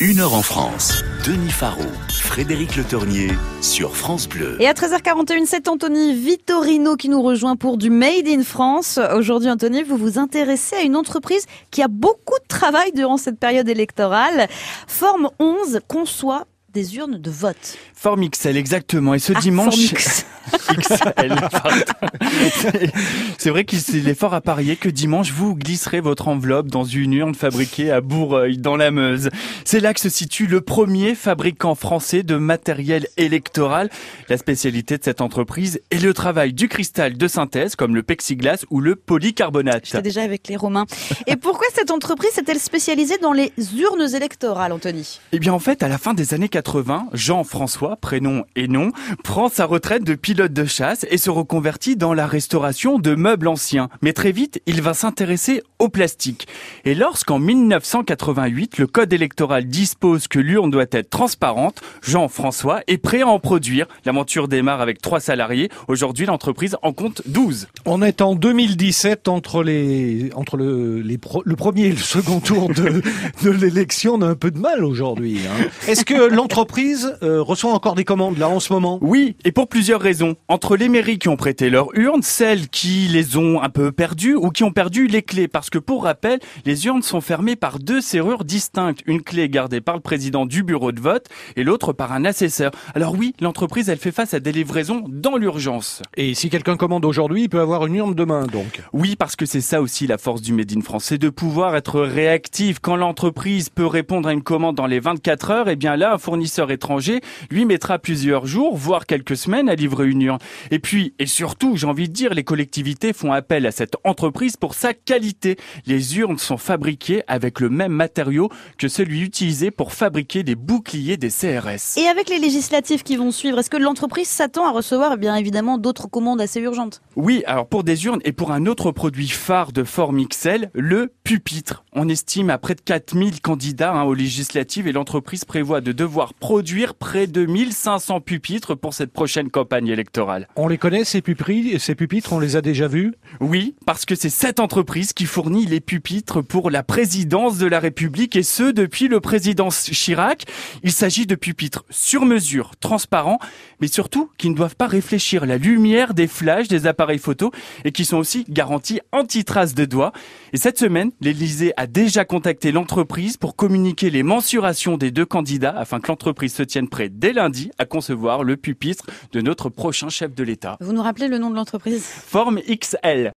1 heure en France, Denis Faro, Frédéric Le Tournier sur France Bleu. Et à 13h41, c'est Anthony Vittorino qui nous rejoint pour du Made in France. Aujourd'hui, Anthony, vous vous intéressez à une entreprise qui a beaucoup de travail durant cette période électorale. Forme 11 conçoit des urnes de vote. Forme XL, exactement. Et ce dimanche... XL, c'est vrai qu'il est fort à parier que dimanche, vous glisserez votre enveloppe dans une urne fabriquée à Bourreuil, dans la Meuse. C'est là que se situe le premier fabricant français de matériel électoral. La spécialité de cette entreprise est le travail du cristal de synthèse, comme le plexiglas ou le polycarbonate. J'étais déjà avec les Romains. Et pourquoi cette entreprise est-elle spécialisée dans les urnes électorales, Anthony ? Eh bien, en fait, à la fin des années 80, Jean-François, prénom et nom, prend sa retraite de pilote de chasse et se reconvertit dans la restauration de meubles anciens. Mais très vite, il va s'intéresser au plastique. Et lorsqu'en 1988, le code électoral dispose que l'urne doit être transparente, Jean-François est prêt à en produire. L'aventure démarre avec 3 salariés. Aujourd'hui, l'entreprise en compte 12. On est en 2017 entre le premier et le second tour de l'élection. On a un peu de mal aujourd'hui. Est-ce que l'entreprise reçoit encore des commandes là en ce moment ? Oui, et pour plusieurs raisons. Entre les mairies qui ont prêté leurs urnes, celles qui les ont un peu perdues ou qui ont perdu les clés. Parce que pour rappel, les urnes sont fermées par 2 serrures distinctes. Une clé gardée par le président du bureau de vote et l'autre par un assesseur. Alors oui, l'entreprise, elle fait face à des livraisons dans l'urgence. Et si quelqu'un commande aujourd'hui, il peut avoir une urne demain donc. Oui, parce que c'est ça aussi la force du Made in France, c'est de pouvoir être réactif. Quand l'entreprise peut répondre à une commande dans les 24 heures, eh bien là, un fournisseur étranger lui mettra plusieurs jours, voire quelques semaines à livrer une urne. Et puis, et surtout, j'ai envie de dire, les collectivités font appel à cette entreprise pour sa qualité. Les urnes sont fabriquées avec le même matériau que celui utilisé pour fabriquer des boucliers des CRS. Et avec les législatives qui vont suivre, est-ce que l'entreprise s'attend à recevoir bien évidemment d'autres commandes assez urgentes ? Oui, alors pour des urnes et pour un autre produit phare de Forme XL, le pupitre. On estime à près de 4000 candidats aux législatives et l'entreprise prévoit de devoir produire près de 1500 pupitres pour cette prochaine campagne électorale. On les connaît ces pupitres, on les a déjà vus ? Oui, parce que c'est cette entreprise qui fournit les pupitres pour la présidence de la République et ce depuis le président Chirac. Il s'agit de pupitres sur mesure, transparents, mais surtout qui ne doivent pas réfléchir la lumière des flashs des appareils photo et qui sont aussi garantis anti-traces de doigts. Et cette semaine, l'Élysée a déjà contacté l'entreprise pour communiquer les mensurations des 2 candidats afin que l'entreprise se tienne prête dès lundi à concevoir le pupitre de notre prochain chef de l'État. Vous nous rappelez le nom de l'entreprise ? Forme XL.